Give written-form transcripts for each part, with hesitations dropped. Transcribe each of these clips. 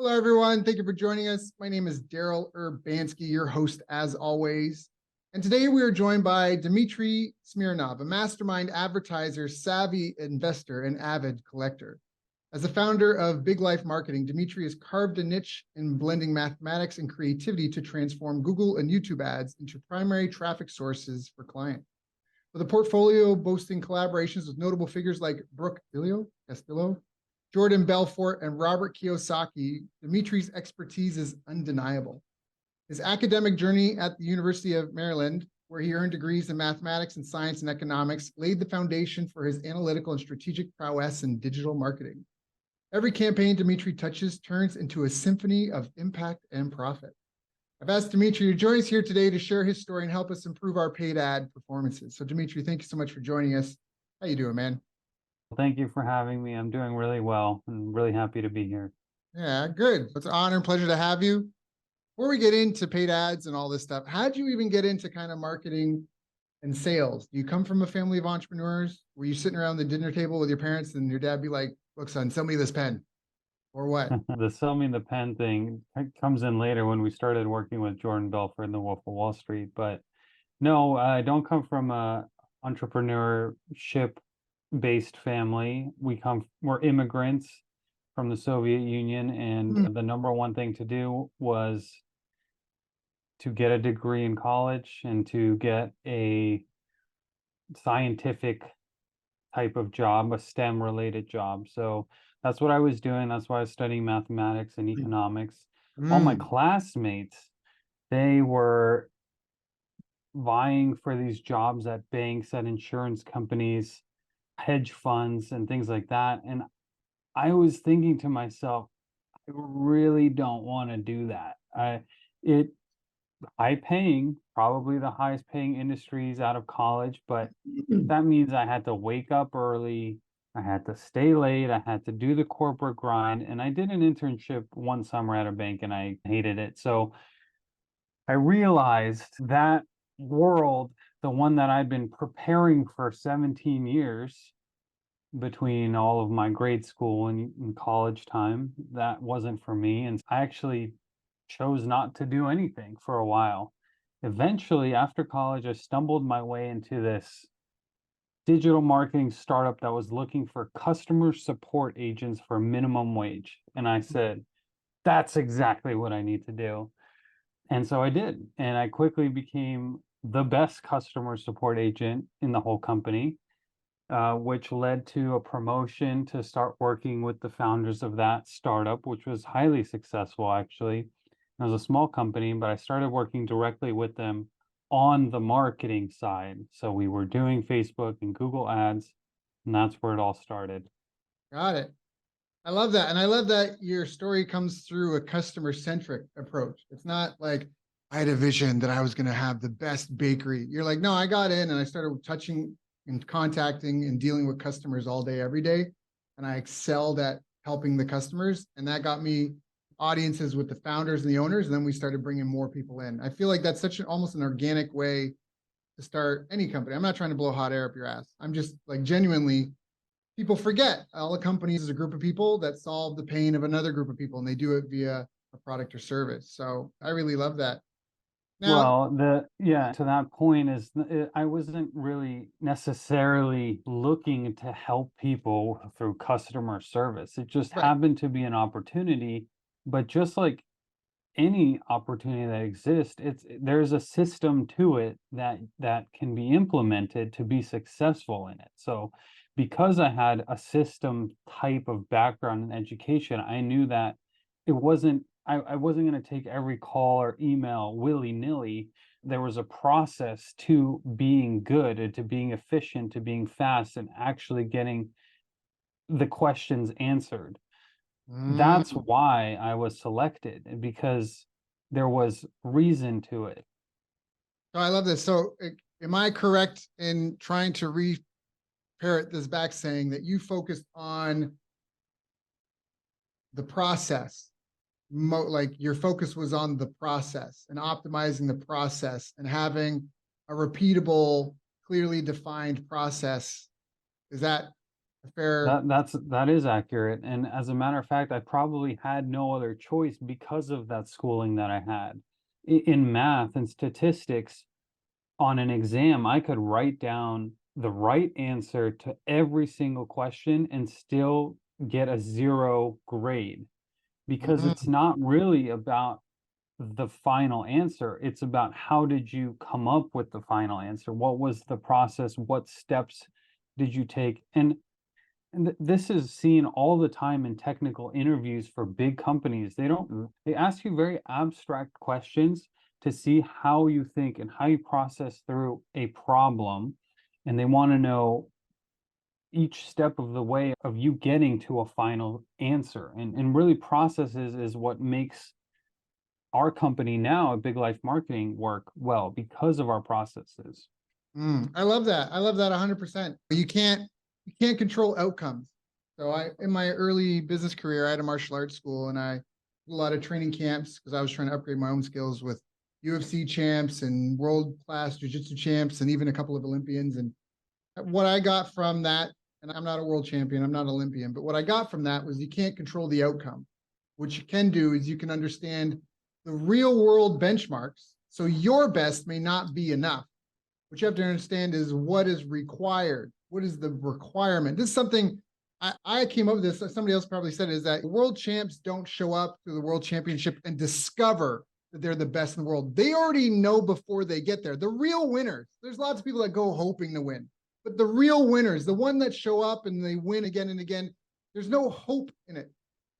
Hello, everyone. Thank you for joining us. My name is Daryl Urbanski, your host as always. And today we are joined by Dmitri Smirnov, a mastermind advertiser, savvy investor, and avid collector. As the founder of Big Life Marketing, Dmitri has carved a niche in blending mathematics and creativity to transform Google and YouTube ads into primary traffic sources for clients. With a portfolio boasting collaborations with notable figures like Brooke Castillo, Jordan Belfort, and Robert Kiyosaki, Dmitri's expertise is undeniable. His academic journey at the University of Maryland, where he earned degrees in mathematics and science and economics, laid the foundation for his analytical and strategic prowess in digital marketing. Every campaign Dmitri touches turns into a symphony of impact and profit. I've asked Dmitri to join us here today to share his story and help us improve our paid ad performances. So Dmitri, thank you so much for joining us. How you doing, man? Thank you for having me. I'm doing really well and really happy to be here. Yeah, good. It's an honor and pleasure to have you. Before we get into paid ads and all this stuff, how did you even get into kind of marketing and sales? Do you come from a family of entrepreneurs? Were you sitting around the dinner table with your parents and your dad be like, look, son, sell me this pen? Or what? The sell me the pen thing comes in later when we started working with Jordan Belfort in the Wolf of Wall Street. But no, I don't come from a entrepreneurship-based family. We're immigrants from the Soviet Union, and the number one thing to do was to get a degree in college and to get a scientific type of job, a STEM related job. So that's what I was doing. That's why I was studying mathematics and economics. All my classmates, they were vying for these jobs at banks, at insurance companies, hedge funds, and things like that. And I was thinking to myself, I really don't want to do that. High paying, probably the highest paying industries out of college, but that means I had to wake up early, I had to stay late, I had to do the corporate grind, and I did an internship one summer at a bank and I hated it. So I realized that world, the one that I'd been preparing for 17 years between all of my grade school and college time, that wasn't for me. And I actually chose not to do anything for a while. Eventually, after college, I stumbled my way into this digital marketing startup that was looking for customer support agents for minimum wage. And I said, that's exactly what I need to do. And so I did. And I quickly became the best customer support agent in the whole company, which led to a promotion to start working with the founders of that startup, which was highly successful, actually. It was a small company, but I started working directly with them on the marketing side. So we were doing Facebook and Google ads, and that's where it all started. Got it. I love that. And I love that your story comes through a customer-centric approach. It's not like I had a vision that I was going to have the best bakery. You're like, no, I got in and I started touching and contacting and dealing with customers all day, every day. And I excelled at helping the customers. And that got me audiences with the founders and the owners. And then we started bringing more people in. I feel like that's such almost an organic way to start any company. I'm not trying to blow hot air up your ass. I'm just like genuinely, people forget all the companies is a group of people that solve the pain of another group of people, and they do it via a product or service. So I really love that. Now, Well, to that point is I wasn't really necessarily looking to help people through customer service. It just right. happened to be an opportunity, but just like any opportunity that exists, there's a system to it that can be implemented to be successful in it. So because I had a system type of background in education, I knew that I wasn't going to take every call or email willy-nilly. There was a process to being good and to being efficient, to being fast, and actually getting the questions answered. That's why I was selected, because there was reason to it. I love this. So am I correct in trying to parrot this back, saying that you focused on the process? Like your focus was on the process and optimizing the process and having a repeatable, clearly defined process. Is that A fair. That is accurate. And as a matter of fact, I probably had no other choice because of that schooling that I had. In math and statistics, on an exam, I could write down the right answer to every single question and still get a 0 grade, because it's Mm, not really about the final answer. It's about how did you come up with the final answer? What was the process? What steps did you take? And this is seen all the time in technical interviews for big companies. They ask you very abstract questions to see how you think and how you process through a problem. And they want to know each step of the way of you getting to a final answer. And really processes is what makes our company now at Big Life Marketing work well because of our processes. I love that. I love that 100%. You can't control outcomes. So in my early business career, I had a martial arts school, and I did a lot of training camps because I was trying to upgrade my own skills with UFC champs and world class jiu-jitsu champs and even a couple of Olympians. And what I got from that, and I'm not a world champion, I'm not an Olympian, but what I got from that was you can't control the outcome. What you can do is you can understand the real world benchmarks. So your best may not be enough. What you have to understand is what is required. What is the requirement? This is something I came up with this. Somebody else probably said it, is that world champs don't show up to the world championship and discover that they're the best in the world. They already know before they get there. The real winners, there's lots of people that go hoping to win, but the real winners, the one that show up and they win again and again, there's no hope in it.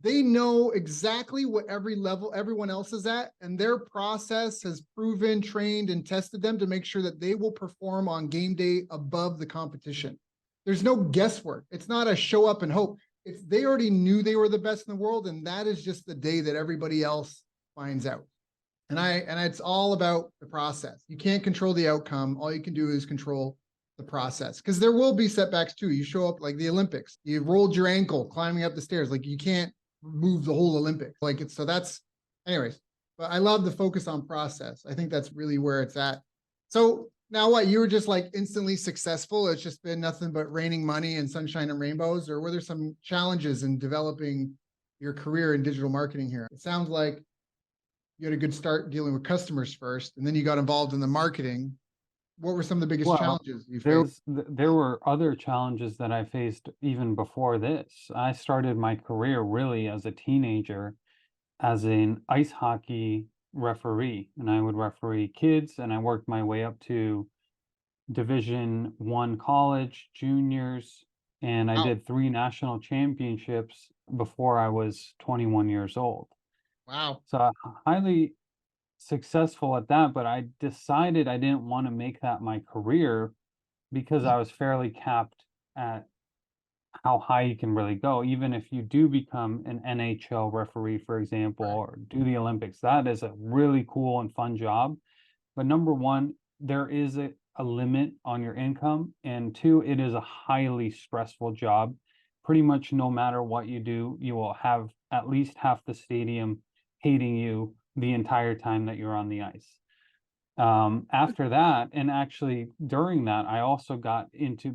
They know exactly what every level everyone else is at, and their process has proven, trained, and tested them to make sure that they will perform on game day above the competition. There's no guesswork. It's not a show up and hope. It's they already knew they were the best in the world, and that is just the day that everybody else finds out. And it's all about the process. You can't control the outcome. All you can do is control the process, because there will be setbacks too. You show up like the Olympics, you rolled your ankle climbing up the stairs. Like, you can't move the whole Olympics. Like, it's, so that's, anyways, but I love the focus on process. I think that's really where it's at. So now what, you were just like instantly successful? It's just been nothing but raining money and sunshine and rainbows, or were there some challenges in developing your career in digital marketing here? It sounds like you had a good start dealing with customers first, and then you got involved in the marketing. What were some of the biggest Well, challenges you faced? there were other challenges that I faced even before this. I started my career really as a teenager as an ice hockey referee, and I would referee kids, and I worked my way up to Division 1 college, juniors, and I Wow. did 3 national championships before I was 21 years old. Wow. So highly successful at that, but I decided I didn't want to make that my career because I was fairly capped at how high you can really go. Even if you do become an NHL referee, for example, Right. or do the Olympics, that is a really cool and fun job. But number one, there is a limit on your income. And two, it is a highly stressful job. Pretty much no matter what you do, you will have at least half the stadium hating you the entire time that you're on the ice. After that, and actually during that, I also got into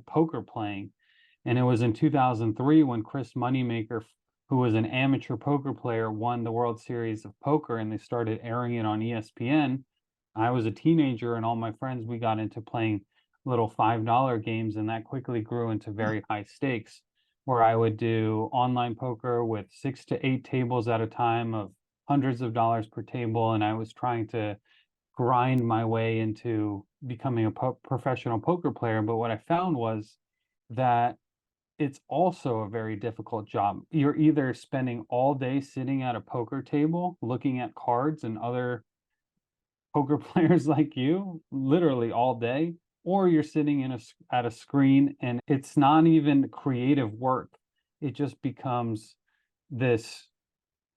poker playing. And it was in 2003 when Chris Moneymaker, who was an amateur poker player, won the World Series of Poker, and they started airing it on ESPN. I was a teenager, and all my friends, we got into playing little $5 games, and that quickly grew into very high stakes, where I would do online poker with 6 to 8 tables at a time of hundreds of dollars per table, and I was trying to grind my way into becoming a professional poker player. But what I found was that it's also a very difficult job. You're either spending all day sitting at a poker table looking at cards and other poker players like you, literally all day, or you're sitting at a screen, and it's not even creative work. It just becomes this,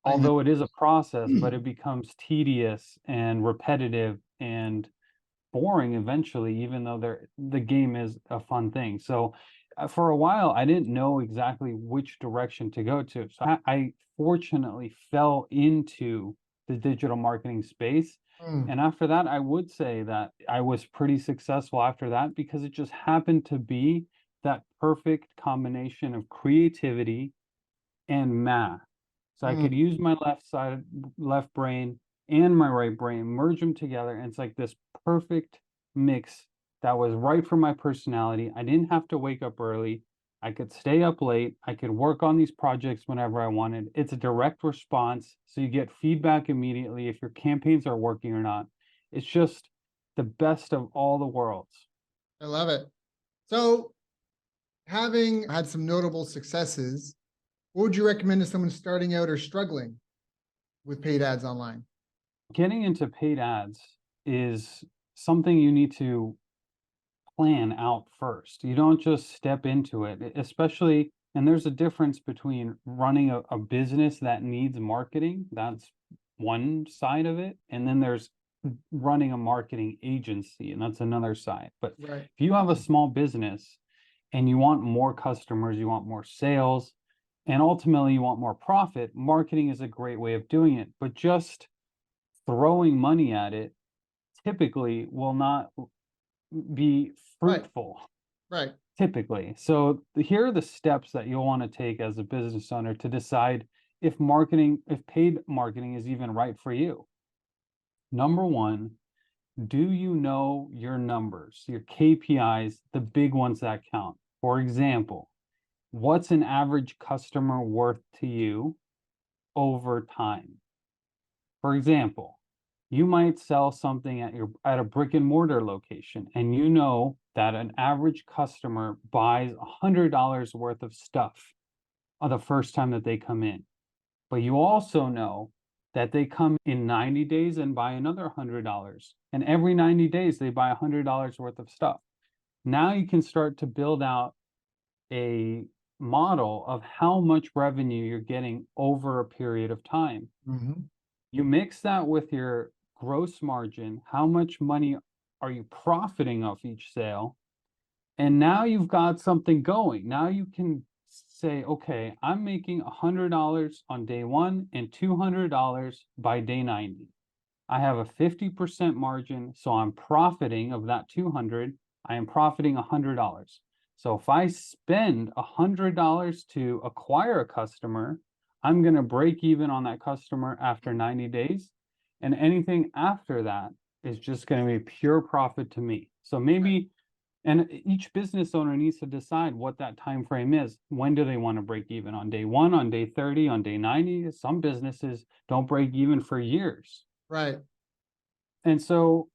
Thing. although it is a process, but it becomes tedious and repetitive and boring eventually, even though the game is a fun thing. So for a while, I didn't know exactly which direction to go to. So I fortunately fell into the digital marketing space. Mm, And after that, I would say that I was pretty successful after that because it just happened to be that perfect combination of creativity and math. So I could use my left brain and my right brain, merge them together. And it's like this perfect mix that was right for my personality. I didn't have to wake up early. I could stay up late. I could work on these projects whenever I wanted. It's a direct response. So you get feedback immediately if your campaigns are working or not. It's just the best of all the worlds. I love it. So, having had some notable successes, what would you recommend to someone starting out or struggling with paid ads online? Getting into paid ads is something you need to plan out first. You don't just step into it, especially, and there's a difference between running a business that needs marketing. That's one side of it. And then there's running a marketing agency, and that's another side. But Right. if you have a small business and you want more customers, you want more sales, and ultimately you want more profit, marketing is a great way of doing it. But just throwing money at it typically will not be fruitful. Right. Typically. So here are the steps that you'll want to take as a business owner to decide if paid marketing is even right for you. Number one, do you know your numbers, your KPIs, the big ones that count? For example, what's an average customer worth to you over time? For example, you might sell something at a brick and mortar location, and you know that an average customer buys $100 worth of stuff the first time that they come in. But you also know that they come in 90 days and buy another $100. And every 90 days, they buy $100 worth of stuff. Now you can start to build out a model of how much revenue you're getting over a period of time. You mix that with your gross margin, how much money are you profiting off each sale? And now you've got something going. Now you can say, okay, I'm making $100 on day one and $200 by day 90. I have a 50% margin, so I'm profiting of that 200. I am profiting $100. So if I spend $100 to acquire a customer, I'm going to break even on that customer after 90 days. And anything after that is just going to be pure profit to me. So maybe, and each business owner needs to decide what that time frame is. When do they want to break even? On day one, on day 30, on day 90? Some businesses don't break even for years. Right. And so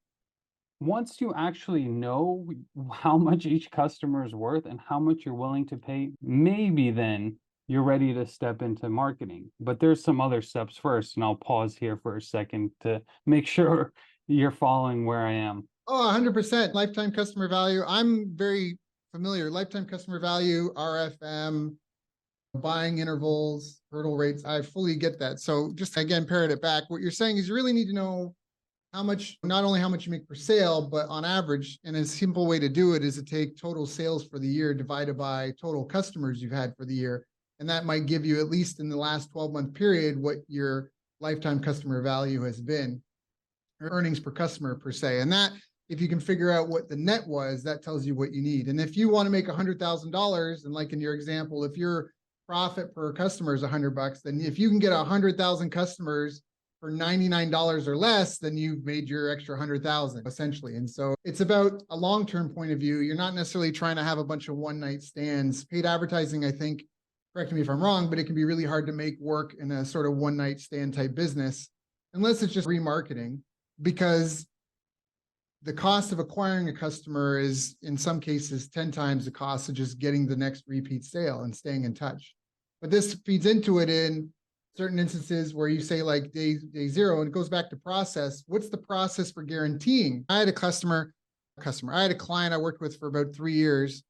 once you actually know how much each customer is worth and how much you're willing to pay, maybe then you're ready to step into marketing. But there's some other steps first, and I'll pause here for a second to make sure you're following where I am. Oh, 100%. Lifetime customer value. I'm very familiar. Lifetime customer value, RFM, buying intervals, hurdle rates. I fully get that. So just again, parrot it back. What you're saying is you really need to know how much, not only how much you make per sale, but on average. And a simple way to do it is to take total sales for the year divided by total customers you've had for the year. And that might give you, at least in the last 12-month period, what your lifetime customer value has been, or earnings per customer per se. And that, if you can figure out what the net was, that tells you what you need. And if you want to make $100,000, and like in your example, if your profit per customer is $100, then if you can get 100,000 customers for $99 or less, then you've made your extra 100,000 essentially. And so it's about a long-term point of view. You're not necessarily trying to have a bunch of one-night stands. Paid advertising, I think, correct me if I'm wrong, but it can be really hard to make work in a sort of one-night stand type business, unless it's just remarketing, because the cost of acquiring a customer is in some cases 10 times the cost of just getting the next repeat sale and staying in touch. But this feeds into it in certain instances where you say like day zero, and it goes back to process. What's the process for guaranteeing? I had a I had a client I worked with for about 3 years,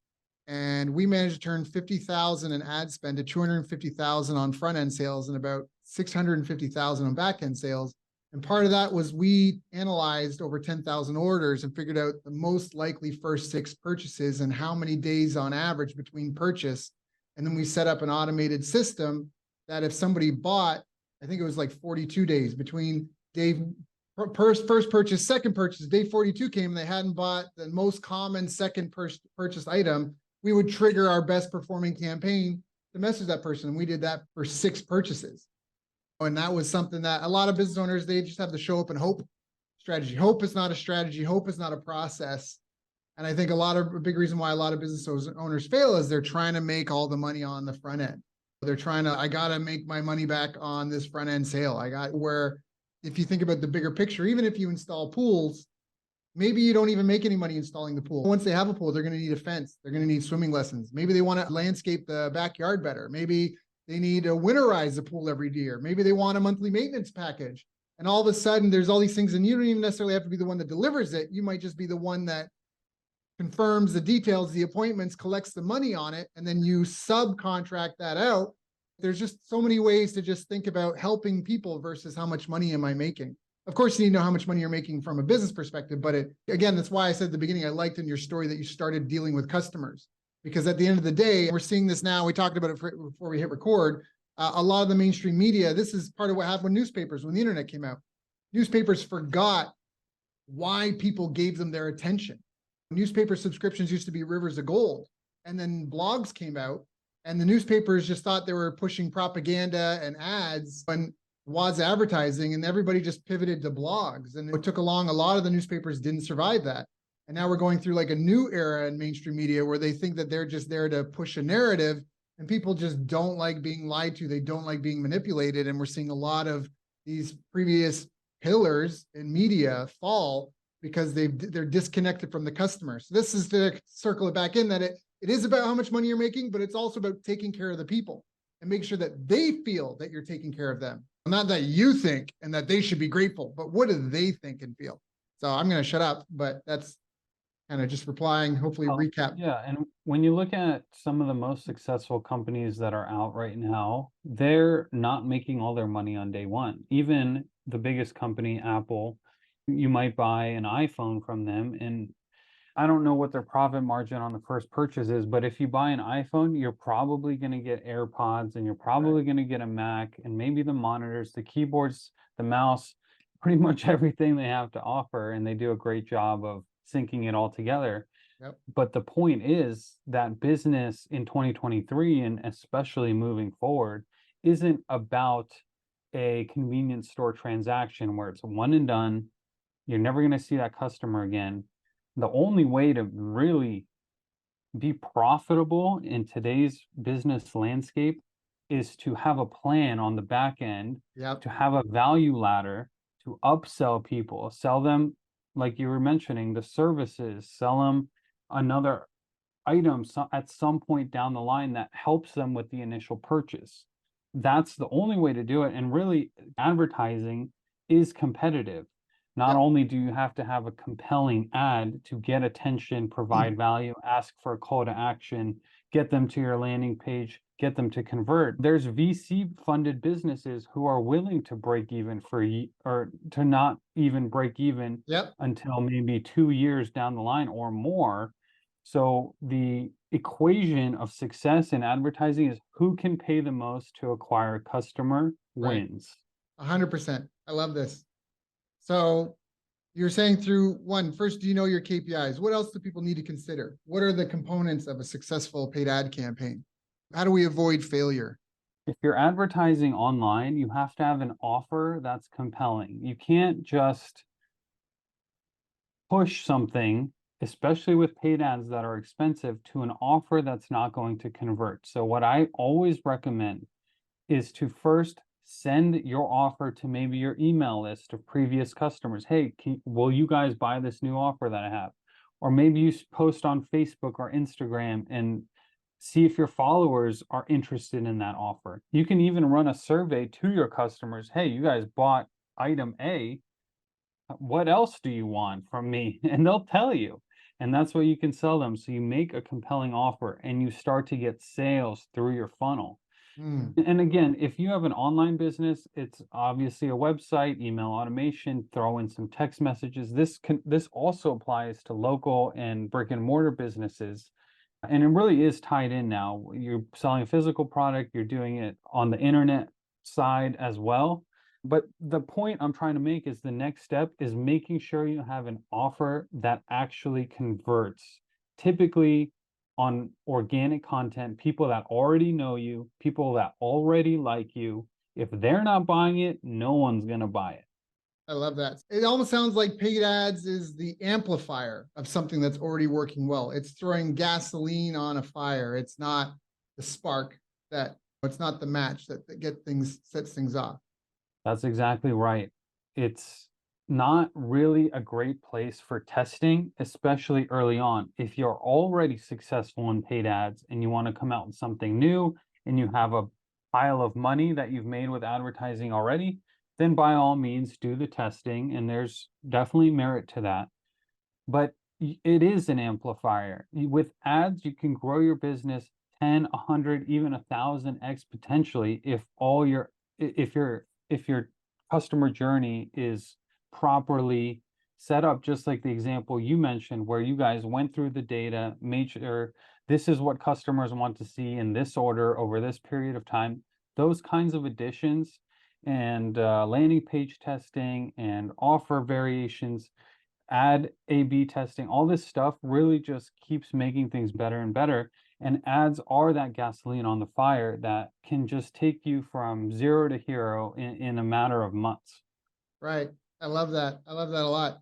and we managed to turn 50,000 in ad spend to 250,000 on front end sales and about 650,000 on back end sales. And part of that was we analyzed over 10,000 orders and figured out the most likely first 6 purchases and how many days on average between purchase. And then we set up an automated system that if somebody bought, I think it was like 42 days between first purchase, second purchase, day 42 came, and they hadn't bought the most common second purchase item, we would trigger our best performing campaign to message that person. And we did that for 6 purchases. And that was something that a lot of business owners, they just have to show up and hope strategy. Hope is not a strategy. Hope is not a process. And I think a big reason why a lot of business owners fail is they're trying to make all the money on the front end. They're trying to, I got to make my money back on this front end sale. Where if you think about the bigger picture, even if you install pools, maybe you don't even make any money installing the pool. Once they have a pool, they're going to need a fence. They're going to need swimming lessons. Maybe they want to landscape the backyard better. Maybe they need to winterize the pool every year. Maybe they want a monthly maintenance package. And all of a sudden, there's all these things, and you don't even necessarily have to be the one that delivers it. You might just be the one that confirms the details, the appointments, collects the money on it, and then you subcontract that out. There's just so many ways to just think about helping people versus how much money am I making. Of course, you need to know how much money you're making from a business perspective, but again, that's why I said at the beginning, I liked in your story that you started dealing with customers, because at the end of the day, we're seeing this now. We talked about it before we hit record. A lot of the mainstream media, this is part of what happened with newspapers when the internet came out. Newspapers forgot why people gave them their attention. Newspaper subscriptions used to be rivers of gold, and then blogs came out, and the newspapers just thought they were pushing propaganda and ads and was advertising, and everybody just pivoted to blogs. And it took a lot of the newspapers didn't survive that. And now we're going through like a new era in mainstream media where they think that they're just there to push a narrative, and people just don't like being lied to. They don't like being manipulated. And we're seeing a lot of these previous pillars in media fall because they're disconnected from the customer. So this is to circle it back in that it is about how much money you're making, but it's also about taking care of the people and make sure that they feel that you're taking care of them. Not that you think and that they should be grateful, but what do they think and feel? So I'm going to shut up, but that's kind of just replying, hopefully recap. Yeah, and when you look at some of the most successful companies that are out right now, they're not making all their money on day one. Even the biggest company, Apple, you might buy an iPhone from them, and I don't know what their profit margin on the first purchase is, but if you buy an iPhone, you're probably going to get AirPods, and you're probably going to get a Mac, and maybe the monitors, the keyboards, the mouse, pretty much everything they have to offer, and they do a great job of syncing it all together. Yep. But the point is that business in 2023, and especially moving forward, isn't about a convenience store transaction where it's one and done. You're never going to see that customer again. The only way to really be profitable in today's business landscape is to have a plan on the back end, Yep. to have a value ladder, to upsell people, sell them, like you were mentioning, the services, sell them another item at some point down the line that helps them with the initial purchase. That's the only way to do it. And really, advertising is competitive. Not only do you have to have a compelling ad to get attention, provide value, ask for a call to action, get them to your landing page, get them to convert. There's VC funded businesses who are willing to break even or to not even break even until maybe 2 years down the line or more. So the equation of success in advertising is who can pay the most to acquire a customer wins. 100%. I love this. So you're saying first, do you know your KPIs? What else do people need to consider? What are the components of a successful paid ad campaign? How do we avoid failure? If you're advertising online, you have to have an offer that's compelling. You can't just push something, especially with paid ads that are expensive, to an offer that's not going to convert. So what I always recommend is to first send your offer to maybe your email list of previous customers. Hey, will you guys buy this new offer that I have? Or maybe you post on Facebook or Instagram and see if your followers are interested in that offer. You can even run a survey to your customers. Hey, you guys bought item A. What else do you want from me? And they'll tell you. And that's what you can sell them. So you make a compelling offer and you start to get sales through your funnel. And again, if you have an online business, it's obviously a website, email automation, throw in some text messages. This also applies to local and brick and mortar businesses. And it really is tied in now. You're selling a physical product, you're doing it on the internet side as well. But the point I'm trying to make is the next step is making sure you have an offer that actually converts. Typically, on organic content, people that already know you, people that already like you. If they're not buying it, no one's going to buy it. I love that. It almost sounds like paid ads is the amplifier of something that's already working well. It's throwing gasoline on a fire. It's not the spark that, it's not the match that sets things off. That's exactly right. It's not really a great place for testing, especially early on. If you're already successful in paid ads and you want to come out with something new and you have a pile of money that you've made with advertising already, then by all means do the testing, and there's definitely merit to that. But it is an amplifier. With ads, you can grow your business 10, 100, even 1,000x potentially if your customer journey is properly set up, just like the example you mentioned, where you guys went through the data, made sure this is what customers want to see in this order over this period of time. Those kinds of additions and landing page testing and offer variations, ad A/B testing, all this stuff really just keeps making things better and better. And ads are that gasoline on the fire that can just take you from zero to hero in a matter of months. Right. I love that. I love that a lot.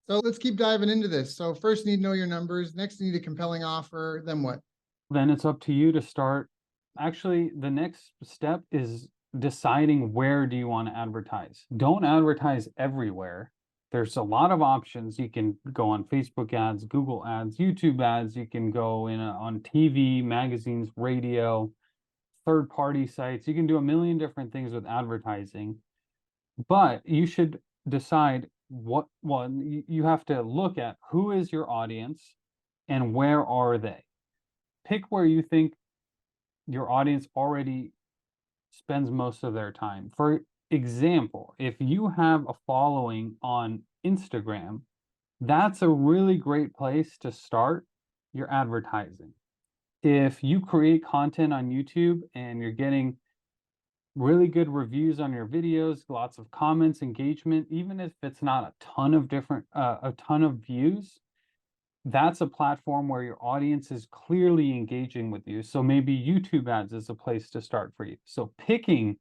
So let's keep diving into this. So first you need to know your numbers. Next you need a compelling offer. Then what? Then it's up to you to start. Actually, the next step is deciding where do you want to advertise. Don't advertise everywhere. There's a lot of options. You can go on Facebook ads, Google ads, YouTube ads. You can go on TV, magazines, radio, third-party sites. You can do a million different things with advertising. But you should decide you have to look at who is your audience and where are they. Pick where you think your audience already spends most of their time. For example, if you have a following on Instagram, that's a really great place to start your advertising. If you create content on YouTube and you're getting really good reviews on your videos, lots of comments, engagement, even if it's not a ton of views, that's a platform where your audience is clearly engaging with you. So maybe YouTube ads is a place to start for you. So picking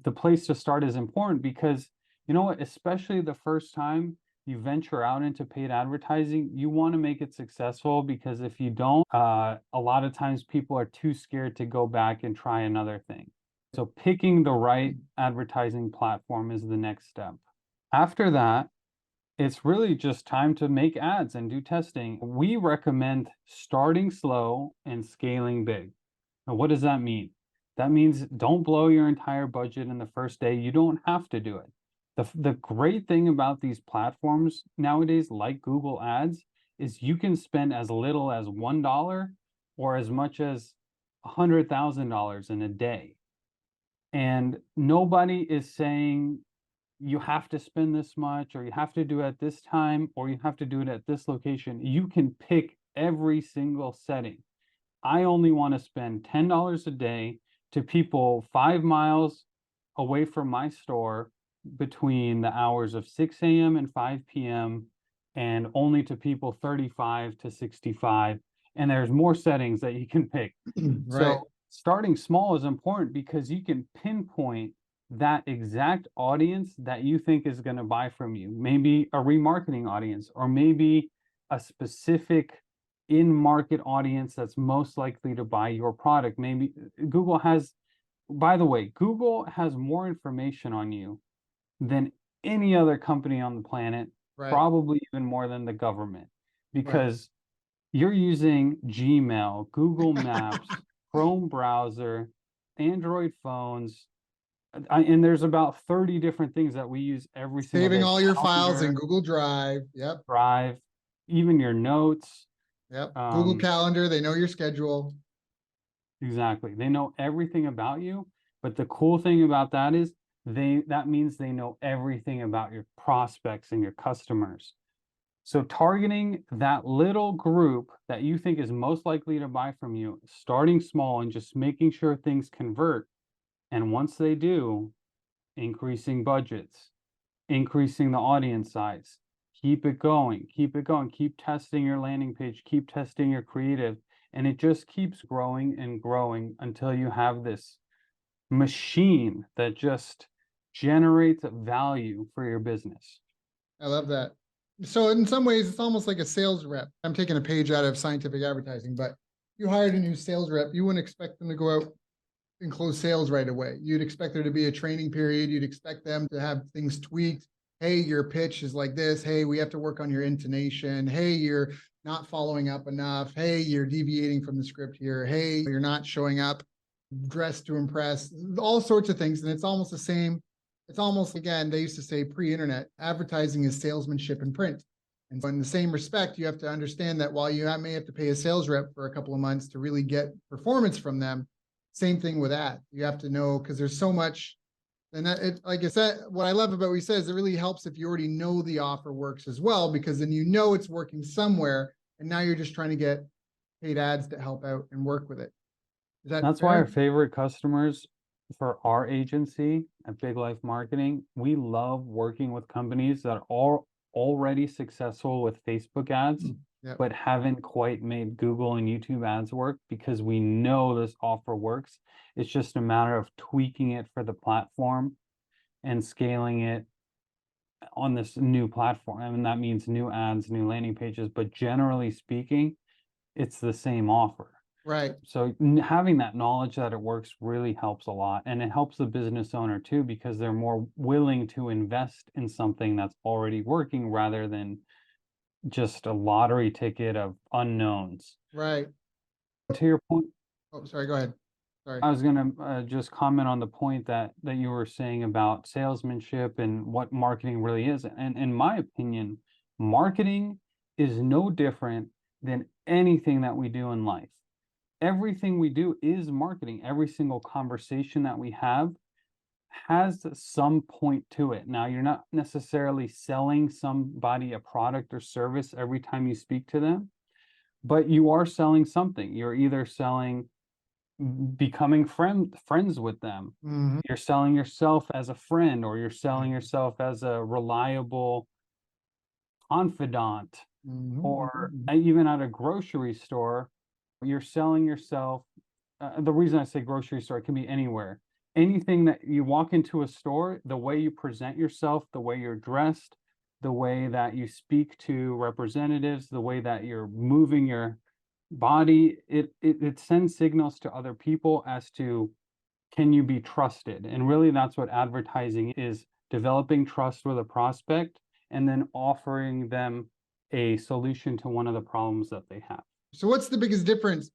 the place to start is important because, you know what, especially the first time you venture out into paid advertising, you want to make it successful, because if you don't, a lot of times people are too scared to go back and try another thing. So picking the right advertising platform is the next step. After that, it's really just time to make ads and do testing. We recommend starting slow and scaling big. Now, what does that mean? That means don't blow your entire budget in the first day. You don't have to do it. The great thing about these platforms nowadays, like Google Ads, is you can spend as little as $1 or as much as $100,000 in a day. And nobody is saying you have to spend this much, or you have to do it at this time, or you have to do it at this location. You can pick every single setting. I only want to spend $10 a day to people 5 miles away from my store between the hours of 6 a.m. and 5 p.m., and only to people 35 to 65. And there's more settings that you can pick. Right. So starting small is important because you can pinpoint that exact audience that you think is going to buy from you. Maybe a remarketing audience, or maybe a specific in-market audience that's most likely to buy your product. Maybe Google has, by the way, Google has more information on you than any other company on the planet, Right. Probably even more than the government, because you're using Gmail, Google Maps, Chrome browser, Android phones, and there's about 30 different things that we use every single day. Saving all your files in Google Drive. Yep. Drive, even your notes. Yep. Google Calendar. They know your schedule. Exactly. They know everything about you. But the cool thing about that is that means they know everything about your prospects and your customers. So targeting that little group that you think is most likely to buy from you, starting small and just making sure things convert. And once they do, increasing budgets, increasing the audience size, keep it going, keep testing your landing page, keep testing your creative. And it just keeps growing and growing until you have this machine that just generates value for your business. I love that. So in some ways, it's almost like a sales rep. I'm taking a page out of scientific advertising, but you hired a new sales rep, you wouldn't expect them to go out and close sales right away. You'd expect there to be a training period. You'd expect them to have things tweaked. Hey, your pitch is like this. Hey, we have to work on your intonation. Hey, you're not following up enough. Hey, you're deviating from the script here. Hey, you're not showing up dressed to impress, all sorts of things. And it's almost the same. It's almost, again, they used to say pre-internet, advertising is salesmanship in print. And so in the same respect, you have to understand that while you may have to pay a sales rep for a couple of months to really get performance from them, same thing with that. You have to know, because there's so much. And that, it, like I said, what I love about what he says, it really helps if you already know the offer works as well, because then you know it's working somewhere, and now you're just trying to get paid ads to help out and work with it. Is that That's fair? why our favorite customers for our agency at Big Life Marketing, we love working with companies that are already successful with Facebook ads, Yep. but haven't quite made Google and YouTube ads work, because we know this offer works. It's just a matter of tweaking it for the platform and scaling it on this new platform. I mean, that means new ads, new landing pages, but generally speaking, it's the same offer. Right. So having that knowledge that it works really helps a lot. And it helps the business owner too, because they're more willing to invest in something that's already working rather than just a lottery ticket of unknowns. Right. To your point, Oh, sorry, go ahead. Sorry. I was going to just comment on the point that you were saying about salesmanship and what marketing really is. And in my opinion, marketing is no different than anything that we do in life. Everything we do is marketing. Every single conversation that we have has some point to it. Now, you're not necessarily selling somebody a product or service every time you speak to them, but you are selling something. You're either selling becoming friends with them. Mm-hmm. You're selling yourself as a friend, or you're selling yourself as a reliable confidant, Mm-hmm. or even at a grocery store, you're selling yourself. The reason I say grocery store, it can be anywhere. Anything that you walk into a store, the way you present yourself, the way you're dressed, the way that you speak to representatives, the way that you're moving your body, it sends signals to other people as to, can you be trusted? And really that's what advertising is: developing trust with a prospect and then offering them a solution to one of the problems that they have. So what's the biggest difference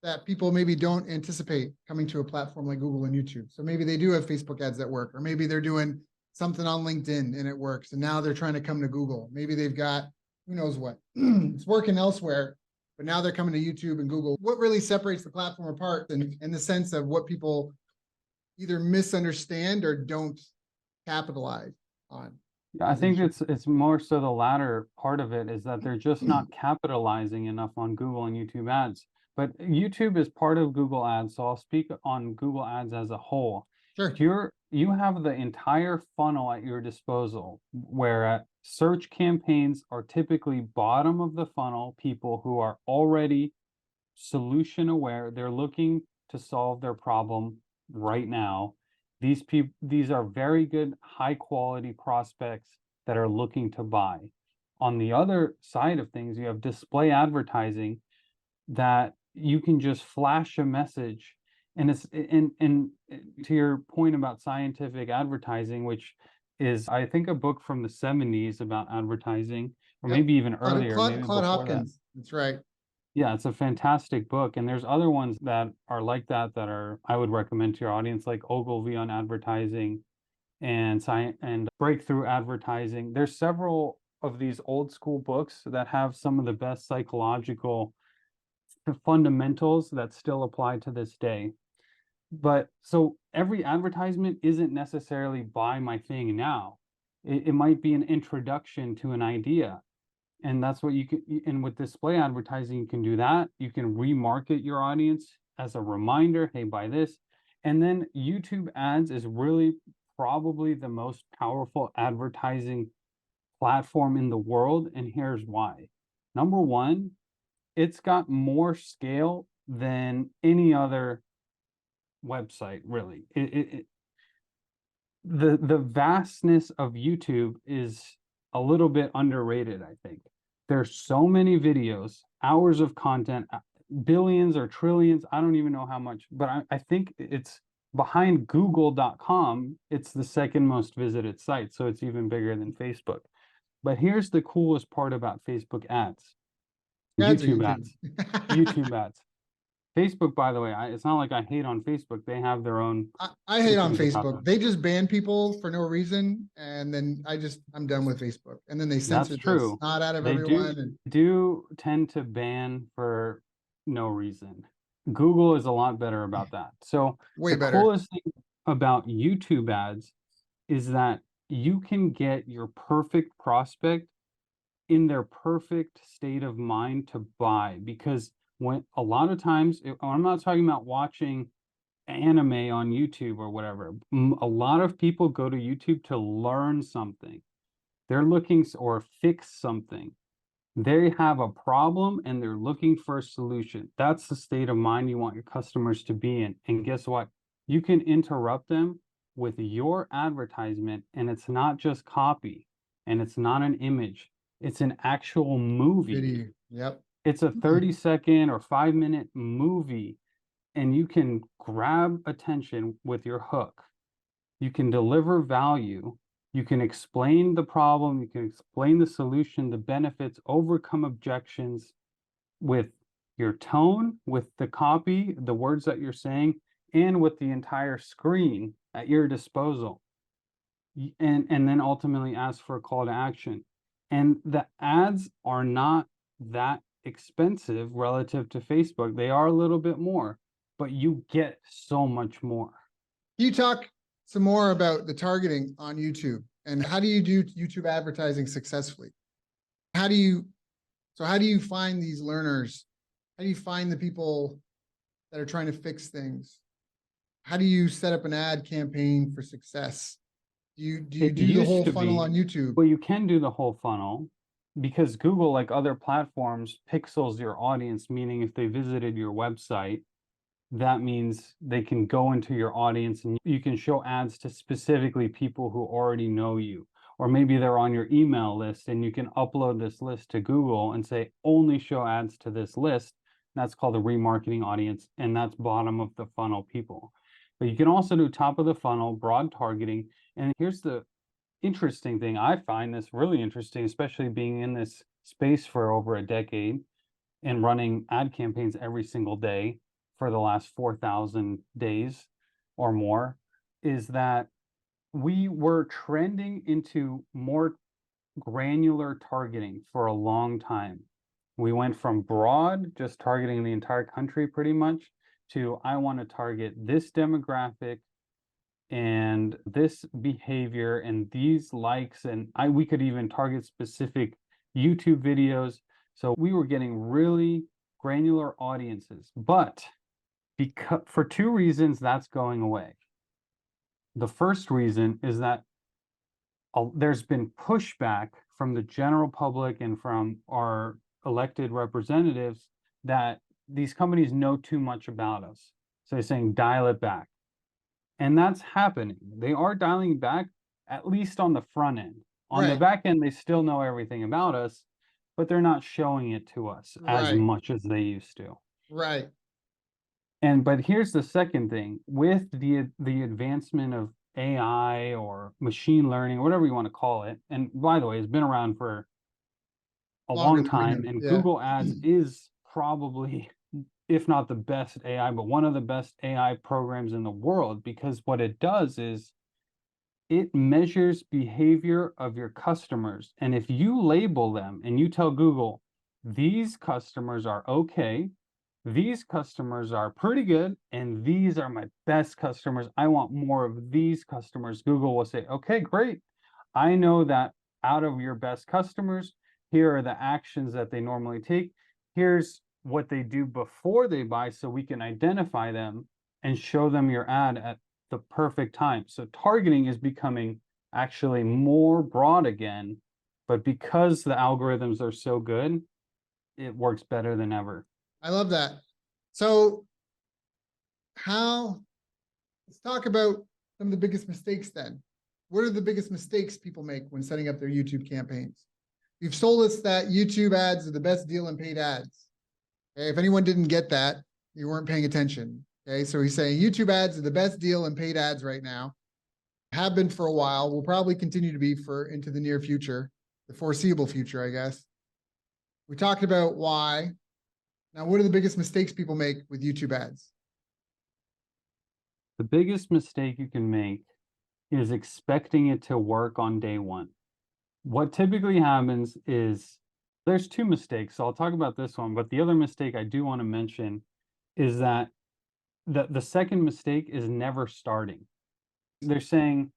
that people maybe don't anticipate coming to a platform like Google and YouTube? So maybe they do have Facebook ads that work, or maybe they're doing something on LinkedIn and it works, and now they're trying to come to Google. Maybe they've got, who knows what, it's working elsewhere, but now they're coming to YouTube and Google. What really separates the platform apart in the sense of what people either misunderstand or don't capitalize on? I think it's more so the latter part of it, is that they're just not capitalizing enough on Google and YouTube ads. But YouTube is part of Google Ads, so I'll speak on Google Ads as a whole. Sure. You have the entire funnel at your disposal, where search campaigns are typically bottom of the funnel, people who are already solution aware. They're looking to solve their problem right now. These are very good, high quality prospects that are looking to buy. On the other side of things, you have display advertising that you can just flash a message. And it's and to your point about scientific advertising, which is, I think, a book from the 70s about advertising, or maybe even earlier, maybe Claude before that. Hopkins. That's right. Yeah, it's a fantastic book. And there's other ones that are like that I would recommend to your audience, like Ogilvy on advertising and science and breakthrough advertising. There's several of these old school books that have some of the best psychological fundamentals that still apply to this day. But so every advertisement isn't necessarily buy my thing now. It might be an introduction to an idea. And that's what you can, and with display advertising, you can do that. You can remarket your audience as a reminder, hey, buy this. And then YouTube ads is really probably the most powerful advertising platform in the world. And here's why. Number one, it's got more scale than any other website, really. The vastness of YouTube is a little bit underrated, I think. There's so many videos, hours of content, billions or trillions, I don't even know how much, but I think it's behind google.com, it's the second most visited site, so it's even bigger than Facebook. But here's the coolest part about Facebook ads. Ads or YouTube YouTube? ads. YouTube ads. Facebook, by the way, it's not like I hate on Facebook. They have their own I hate on systems about Facebook. them. They just ban people for no reason, and then I'm done with Facebook. And then they That's censor the true. snot out of They everyone. And do tend to ban for no reason. Google is a lot better about that. So way the better. coolest thing about YouTube ads is that you can get your perfect prospect in their perfect state of mind to buy, because when a lot of times, I'm not talking about watching anime on YouTube or whatever. A lot of people go to YouTube to learn something. They're looking or fix something. They have a problem and they're looking for a solution. That's the state of mind you want your customers to be in. And guess what? You can interrupt them with your advertisement, and it's not just copy and it's not an image. It's an actual movie. Video. Yep. It's a 30-second or 5-minute movie, and you can grab attention with your hook. You can deliver value. You can explain the problem. You can explain the solution, the benefits, overcome objections with your tone, with the copy, the words that you're saying, and with the entire screen at your disposal. And then ultimately ask for a call to action. And the ads are not that expensive relative to Facebook. They are a little bit more, but you get so much more. Can you talk some more about the targeting on YouTube, and how do you do YouTube advertising successfully? How do you find these learners? How do you find the people that are trying to fix things? How do you set up an ad campaign for success? Do you do the whole funnel on YouTube? Well, you can do the whole funnel because Google, like other platforms, pixels your audience, meaning if they visited your website, that means they can go into your audience and you can show ads to specifically people who already know you. Or maybe they're on your email list and you can upload this list to Google and say, only show ads to this list. That's called a remarketing audience, and that's bottom of the funnel people. But you can also do top of the funnel, broad targeting. And here's the interesting thing. I find this really interesting, especially being in this space for over a decade and running ad campaigns every single day for the last 4,000 days or more, is that we were trending into more granular targeting for a long time. We went from broad, just targeting the entire country pretty much, to I want to target this demographic and this behavior and these likes, and we could even target specific YouTube videos. So we were getting really granular audiences, but because for two reasons that's going away. The first reason is that there's been pushback from the general public and from our elected representatives that these companies know too much about us. So they're saying dial it back. And that's happening. They are dialing back, at least on the front end. On the back end, they still know everything about us, but they're not showing it to us as much as they used to. Right. But here's the second thing. With the advancement of AI or machine learning, or whatever you want to call it, and by the way, it's been around for a long time, and Google Ads is probably, if not the best AI, but one of the best AI programs in the world, because what it does is it measures behavior of your customers. And if you label them and you tell Google, these customers are okay, these customers are pretty good, and these are my best customers, I want more of these customers, Google will say, okay, great. I know that out of your best customers, here are the actions that they normally take. Here's what they do before they buy, so we can identify them and show them your ad at the perfect time. So targeting is becoming actually more broad again, but because the algorithms are so good, it works better than ever. I love that. So let's talk about some of the biggest mistakes then. What are the biggest mistakes people make when setting up their YouTube campaigns? You've told us that YouTube ads are the best deal in paid ads. Okay, if anyone didn't get that, you weren't paying attention. Okay, so he's saying YouTube ads are the best deal in paid ads right now. Have been for a while, will probably continue to be for into the near future, the foreseeable future, I guess. We talked about why. Now, what are the biggest mistakes people make with YouTube ads? The biggest mistake you can make is expecting it to work on day one. What typically happens is there's two mistakes. So I'll talk about this one, but the other mistake I do want to mention is that the second mistake is never starting. They're saying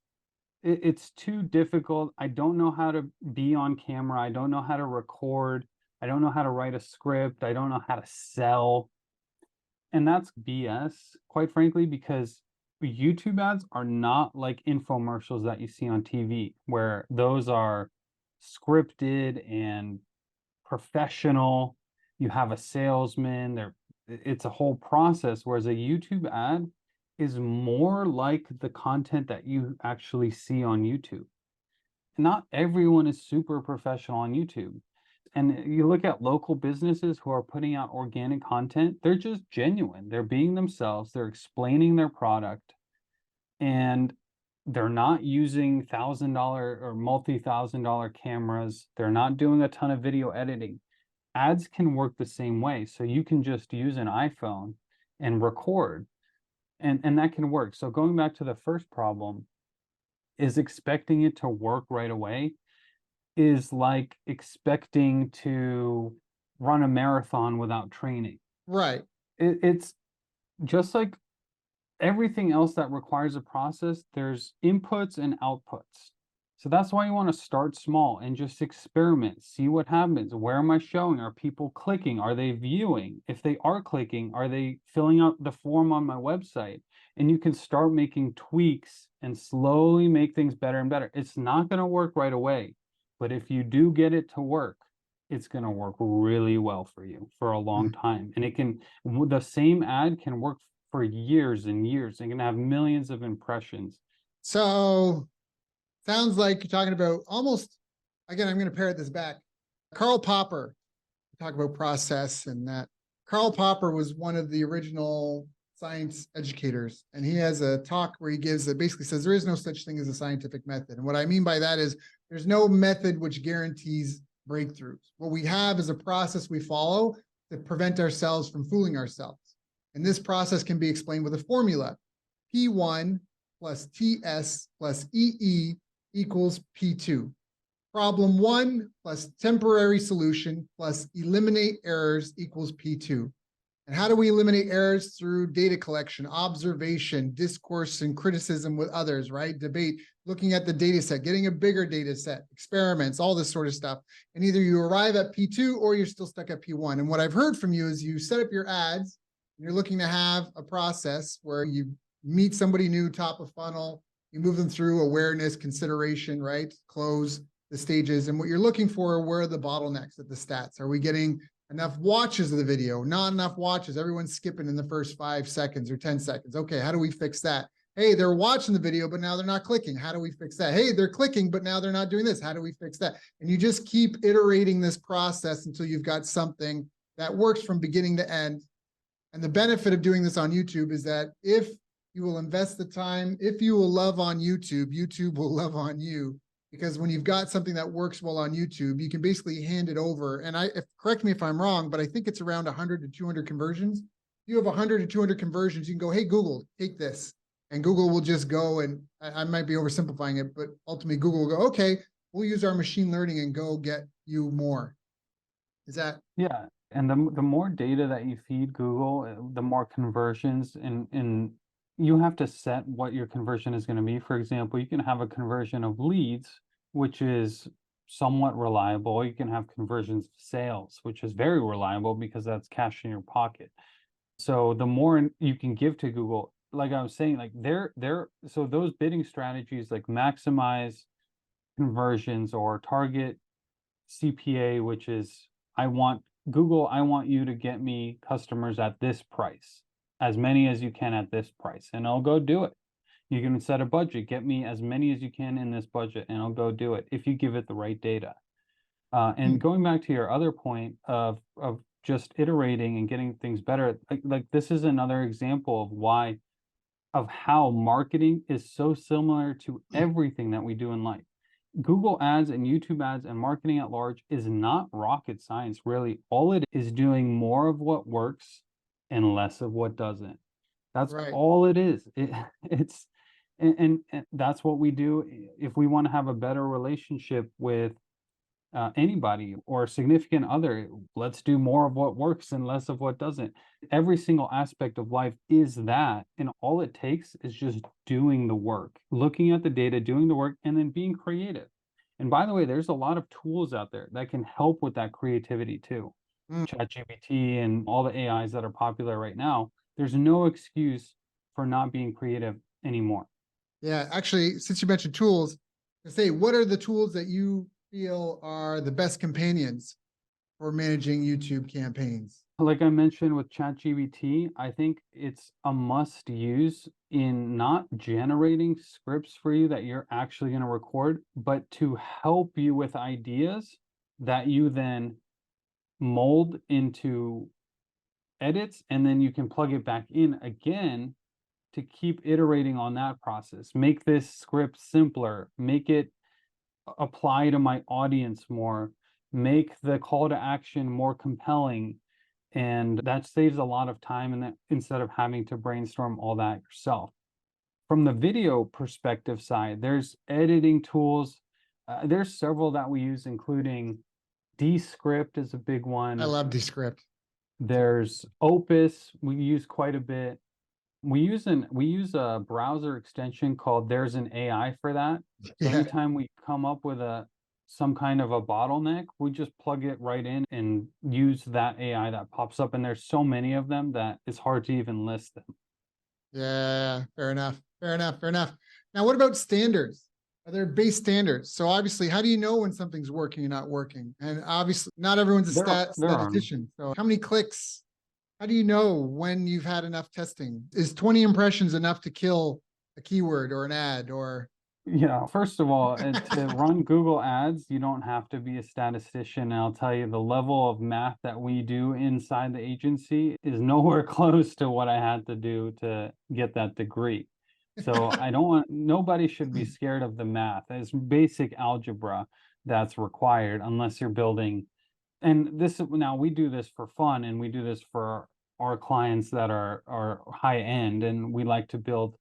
it's too difficult. I don't know how to be on camera. I don't know how to record. I don't know how to write a script. I don't know how to sell. And that's BS, quite frankly, because YouTube ads are not like infomercials that you see on TV, where those are scripted and professional. You have a salesman, it's a whole process, whereas a YouTube ad is more like the content that you actually see on YouTube. Not everyone is super professional on YouTube. And you look at local businesses who are putting out organic content, they're just genuine. They're being themselves, they're explaining their product, and they're not using $1,000 or multi-$1,000 cameras. They're not doing a ton of video editing. Ads can work the same way. So you can just use an iPhone and record, and that can work. So going back to the first problem, is expecting it to work right away is like expecting to run a marathon without training. Right. It's just like everything else that requires a process, there's inputs and outputs. So that's why you want to start small and just experiment, see what happens. Where am I showing? Are people clicking? Are they viewing? If they are clicking, are they filling out the form on my website? And you can start making tweaks and slowly make things better and better. It's not going to work right away, but if you do get it to work, it's going to work really well for you for a long time. And the same ad can work for years and years. They're going to have millions of impressions. So sounds like you're talking about almost, again, I'm going to parrot this back. Karl Popper, talk about process and that. Karl Popper was one of the original science educators, and he has a talk where he basically says there is no such thing as a scientific method. And what I mean by that is there's no method which guarantees breakthroughs. What we have is a process we follow to prevent ourselves from fooling ourselves. And this process can be explained with a formula. P1 plus TS plus EE equals P2. Problem 1 plus temporary solution plus eliminate errors equals P2. And how do we eliminate errors? Through data collection, observation, discourse, and criticism with others, right? Debate, looking at the data set, getting a bigger data set, experiments, all this sort of stuff. And either you arrive at P2 or you're still stuck at P1. And what I've heard from you is you set up your ads, and you're looking to have a process where you meet somebody new, top of funnel, you move them through awareness, consideration, right? Close the stages. And what you're looking for, where are the bottlenecks at the stats? Are we getting enough watches of the video? Not enough watches. Everyone's skipping in the first 5 seconds or 10 seconds. Okay, how do we fix that? Hey, they're watching the video, but now they're not clicking. How do we fix that? Hey, they're clicking, but now they're not doing this. How do we fix that? And you just keep iterating this process until you've got something that works from beginning to end. And the benefit of doing this on YouTube is that if you will invest the time, if you will love on YouTube, YouTube will love on you. Because when you've got something that works well on YouTube, you can basically hand it over. And correct me if I'm wrong, but I think it's around 100 to 200 conversions. If you have 100 to 200 conversions, you can go, hey, Google, take this. And Google will just go, and I might be oversimplifying it, but ultimately Google will go, okay, we'll use our machine learning and go get you more. Is that? Yeah. And the more data that you feed Google, the more conversions, and you have to set what your conversion is going to be. For example, you can have a conversion of leads, which is somewhat reliable. You can have conversions of sales, which is very reliable because that's cash in your pocket. So the more you can give to Google, like I was saying, like so those bidding strategies like maximize conversions or target CPA, which is I want Google, I want you to get me customers at this price, as many as you can at this price, and I'll go do it. You can set a budget, get me as many as you can in this budget, and I'll go do it if you give it the right data. And going back to your other point of just iterating and getting things better, like this is another example of how marketing is so similar to everything that we do in life. Google ads and YouTube ads and marketing at large is not rocket science, really. All it is doing more of what works and less of what doesn't. That's Right. all it is. It's and that's what we do if we want to have a better relationship with anybody or a significant other. Let's do more of what works and less of what doesn't. Every single aspect of life is that, and all it takes is just doing the work, looking at the data, doing the work, and then being creative. And by the way, there's a lot of tools out there that can help with that creativity too. ChatGPT and all the AIs that are popular right now, there's no excuse for not being creative anymore. Yeah, actually, since you mentioned tools, I say, what are the tools that you feel are the best companions for managing YouTube campaigns? Like I mentioned with ChatGPT, I think it's a must use in not generating scripts for you that you're actually going to record, but to help you with ideas that you then mold into edits, and then you can plug it back in again to keep iterating on that process. Make this script simpler, make it apply to my audience more, make the call to action more compelling. And that saves a lot of time and that instead of having to brainstorm all that yourself. From the video perspective side, there's editing tools. There's several that we use, including Descript is a big one. I love Descript. There's Opus, we use quite a bit. We use a browser extension called There's an AI for that. So Yeah. anytime we come up with some kind of a bottleneck, we just plug it right in and use that AI that pops up. And there's so many of them that it's hard to even list them. Yeah, fair enough. Fair enough. Fair enough. Now, what about standards? Are there base standards? So obviously, how do you know when something's working or not working? And obviously, not everyone's a statistician. So how many clicks? How do you know when you've had enough testing? Is 20 impressions enough to kill a keyword or an ad or? Yeah, first of all, to run Google ads, you don't have to be a statistician. And I'll tell you, the level of math that we do inside the agency is nowhere close to what I had to do to get that degree. So nobody should be scared of the math. It's basic algebra that's required unless you're building. And now we do this for fun and we do this for our clients that are high end, and we like to build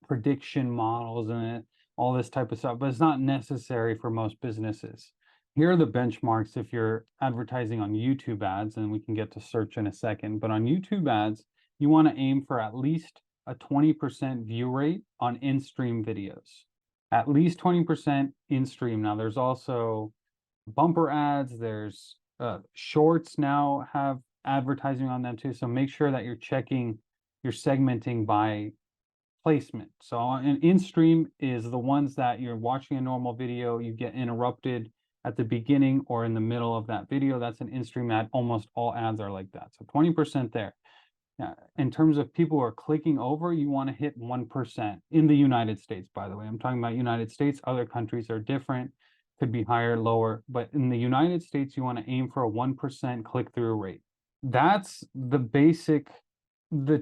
prediction models and all this type of stuff, but it's not necessary for most businesses. Here are the benchmarks if you're advertising on YouTube ads, and we can get to search in a second, but on YouTube ads, you want to aim for at least a 20% view rate on in-stream videos. At least 20% in-stream. Now, there's also bumper ads, there's shorts now have advertising on them too, so make sure that you're segmenting by placement. So in-stream is the ones that you're watching a normal video, you get interrupted at the beginning or in the middle of that video. That's an in-stream ad. Almost all ads are like that. So 20% there. Now, in terms of people who are clicking over, you want to hit 1% in the United States, by the way. I'm talking about United States. Other countries are different, could be higher, lower. But in the United States, you want to aim for a 1% click-through rate. That's the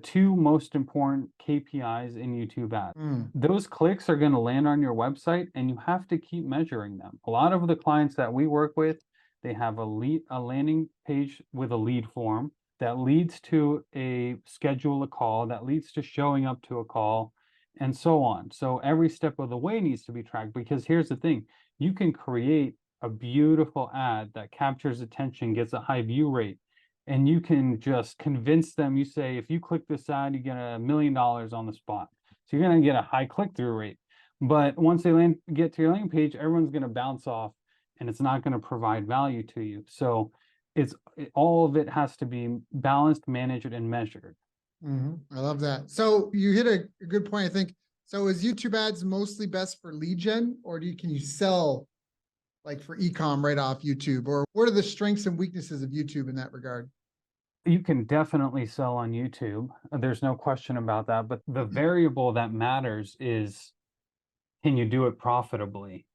two most important KPIs in YouTube ads. Those clicks are going to land on your website and you have to keep measuring them. A lot of the clients that we work with, they have a landing page with a lead form that leads to a schedule a call, that leads to showing up to a call, and so on. So every step of the way needs to be tracked, because here's the thing, you can create a beautiful ad that captures attention, gets a high view rate, and you can just convince them. You say, if you click this ad, you get $1 million on the spot. So you're going to get a high click-through rate. But once they get to your landing page, everyone's going to bounce off and it's not going to provide value to you. So all of it has to be balanced, managed, and measured. I love that. So you hit a good point, I think. So is YouTube ads mostly best for lead gen, or can you sell like for ecom right off YouTube? Or what are the strengths and weaknesses of YouTube in that regard? You can definitely sell on YouTube. There's no question about that. But the variable that matters is, can you do it profitably?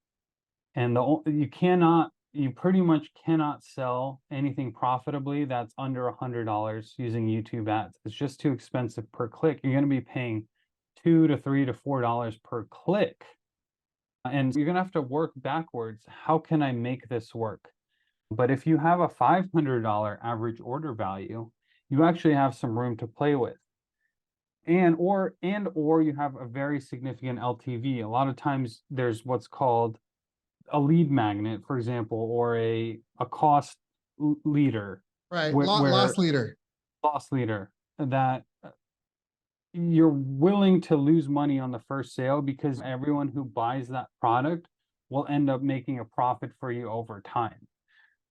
And you pretty much cannot sell anything profitably that's under $100 using YouTube ads. It's just too expensive per click. You're going to be paying $2 to $3 to $4 per click. And you're going to have to work backwards. How can I make this work? But if you have a $500 average order value, you actually have some room to play with. Or you have a very significant LTV. A lot of times there's what's called a lead magnet, for example, or a cost leader, Right. where Loss leader. loss leader, that you're willing to lose money on the first sale because everyone who buys that product will end up making a profit for you over time.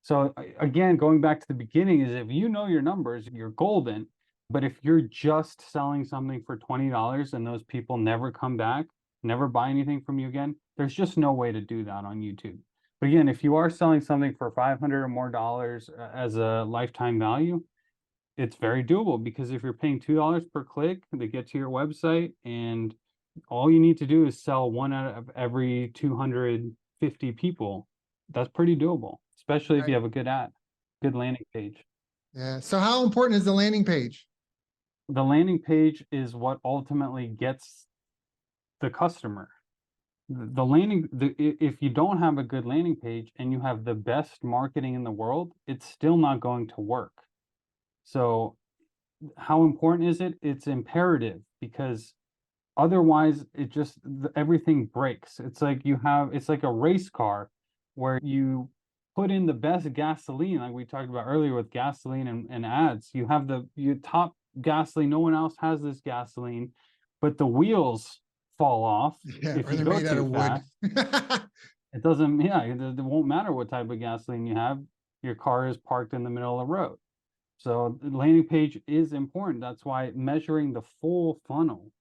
So again, going back to the beginning, is if you know your numbers, you're golden. But if you're just selling something for $20 and those people never come back, never buy anything from you again, there's just no way to do that on YouTube. But again, if you are selling something for $500 or more as a lifetime value, it's very doable, because if you're paying $2 per click, they get to your website, and all you need to do is sell one out of every 250 people. That's pretty doable, especially if you have a good landing page. Yeah. So how important is the landing page? The landing page is what ultimately gets the customer. If you don't have a good landing page and you have the best marketing in the world, it's still not going to work. So how important is it? It's imperative, because otherwise everything breaks. It's like a race car where you put in the best gasoline, like we talked about earlier with gasoline and ads. You have your top gasoline, no one else has this gasoline, but the wheels fall off if you go too fast. It won't matter what type of gasoline you have. Your car is parked in the middle of the road. So the landing page is important. That's why measuring the full funnel,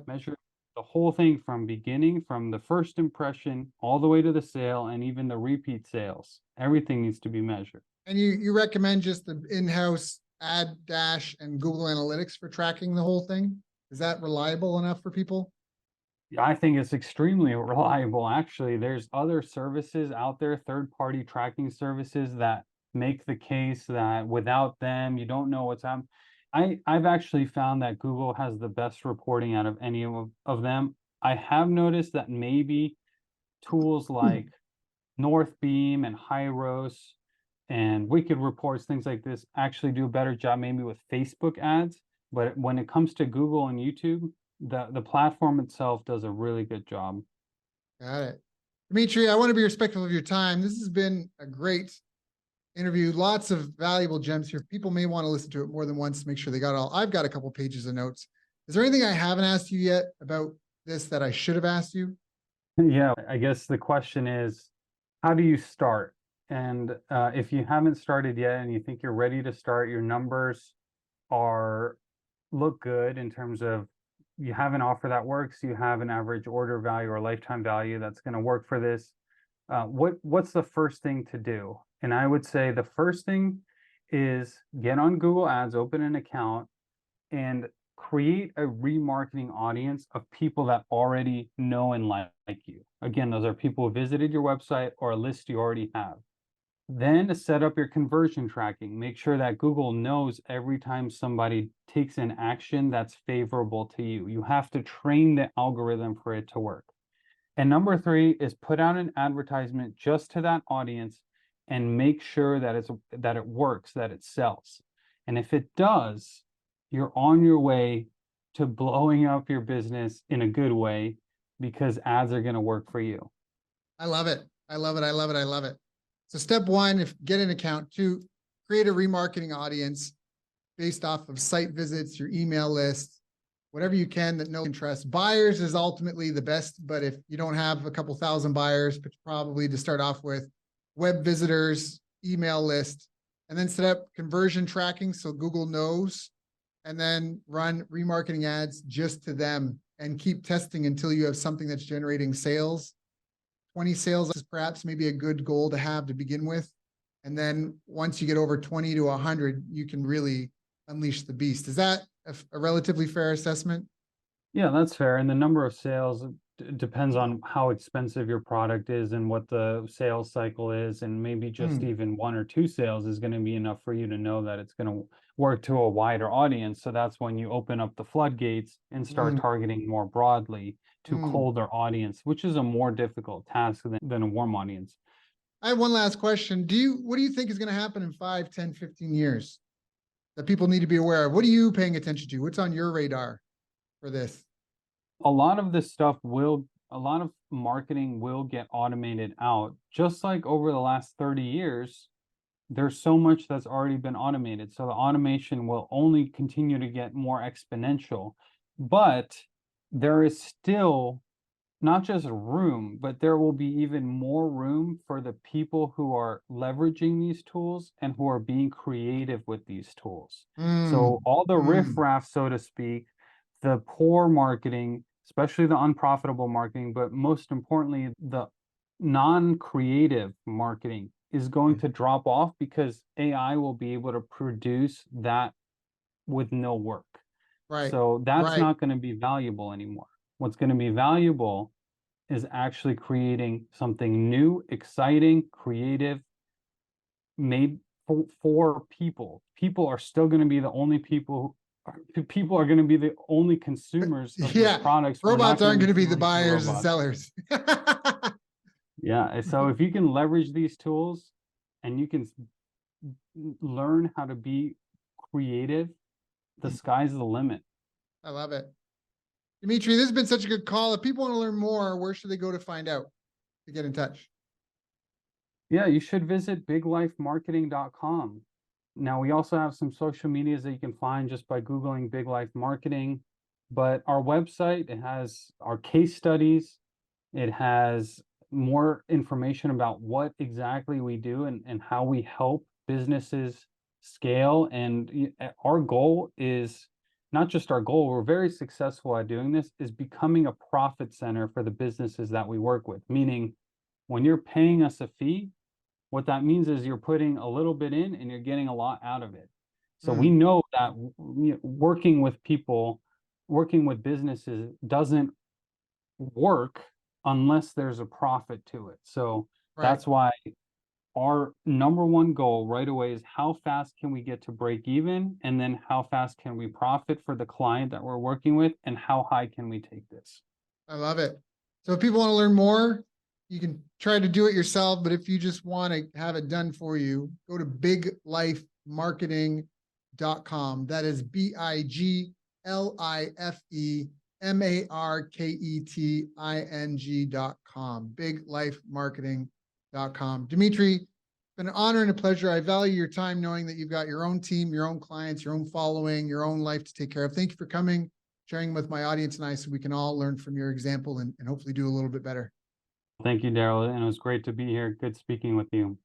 measure the whole thing from the first impression all the way to the sale, and even the repeat sales. Everything needs to be measured. And you recommend just the in-house ad dash and Google Analytics for tracking the whole thing? Is that reliable enough for people? I think it's extremely reliable. Actually, there's other services out there, third-party tracking services, that make the case that without them, you don't know what's happening. I've actually found that Google has the best reporting out of any of them. I have noticed that maybe tools like Northbeam and Hyros and Wicked Reports, things like this, actually do a better job maybe with Facebook ads. But when it comes to Google and YouTube, the platform itself does a really good job. Got it. Dmitri, I want to be respectful of your time. This has been a great interview. Lots of valuable gems here. People may want to listen to it more than once to make sure they got all. I've got a couple pages of notes. Is there anything I haven't asked you yet about this that I should have asked you? Yeah, I guess the question is, how do you start? And if you haven't started yet and you think you're ready to start, your numbers look good in terms of you have an offer that works, you have an average order value or lifetime value that's going to work for this. What's the first thing to do? And I would say the first thing is get on Google Ads, open an account, and create a remarketing audience of people that already know and like you. Again, those are people who visited your website or a list you already have. Then set up your conversion tracking. Make sure that Google knows every time somebody takes an action that's favorable to you. You have to train the algorithm for it to work. And number 3 is put out an advertisement just to that audience and make sure that it works, that it sells. And if it does, you're on your way to blowing up your business in a good way, because ads are going to work for you. I love it. I love it. I love it. I love it. So step 1, get an account. 2, create a remarketing audience based off of site visits, your email list, whatever you can that no interest. Buyers is ultimately the best, but if you don't have a couple thousand buyers, but probably to start off with, web visitors, email list, and then set up conversion tracking so Google knows, and then run remarketing ads just to them and keep testing until you have something that's generating sales. 20 sales is perhaps maybe a good goal to have to begin with. And then once you get over 20 to 100, you can really unleash the beast. Is that a relatively fair assessment? Yeah, that's fair. And the number of sales depends on how expensive your product is and what the sales cycle is. And maybe just Mm, even 1 or 2 sales is going to be enough for you to know that it's going to work to a wider audience. So that's when you open up the floodgates and start mm, targeting more broadly to mm. colder audience, which is a more difficult task than a warm audience. I have one last question. What do you think is going to happen in 5, 10, 15 years that people need to be aware of? What are you paying attention to? What's on your radar for this? A lot of this stuff a lot of marketing will get automated out, just like over the last 30 years. There's so much that's already been automated. So the automation will only continue to get more exponential. But there is still not just room, but there will be even more room for the people who are leveraging these tools and who are being creative with these tools. Mm, So all the mm, riffraff, so to speak, the poor marketing, especially the unprofitable marketing, but most importantly, the non-creative marketing is going to drop off because AI will be able to produce that with no work. right, So that's right. not going to be valuable anymore. What's going to be valuable is actually creating something new, exciting, creative, made for people. People are still going to be the only people are going to be the only consumers of these Yeah, products. We're not robots going aren't to going be to be the selling to buyers and robots. sellers. Yeah. So if you can leverage these tools and you can learn how to be creative, the sky's the limit. I love it. Dmitri, this has been such a good call. If people want to learn more, where should they go to find out, to get in touch? Yeah, you should visit biglifemarketing.com. Now, we also have some social medias that you can find just by Googling Big Life Marketing. But our website, it has our case studies, it has more information about what exactly we do and how we help businesses scale. And our goal is not just our goal, we're very successful at doing this, is becoming a profit center for the businesses that we work with. Meaning, when you're paying us a fee, what that means is you're putting a little bit in and you're getting a lot out of it. So we Mm, know that working with people, working with businesses doesn't work unless there's a profit to it. So right. that's why our number one goal right away is how fast can we get to break even? And then how fast can we profit for the client that we're working with? And how high can we take this? I love it. So if people want to learn more, you can try to do it yourself. But if you just want to have it done for you, go to biglifemarketing.com. That is biglifemarketing.com. Biglifemarketing.com. Dmitri, it's been an honor and a pleasure. I value your time knowing that you've got your own team, your own clients, your own following, your own life to take care of. Thank you for coming, sharing with my audience and I, so we can all learn from your example and hopefully do a little bit better. Thank you, Daryl. And it was great to be here. Good speaking with you.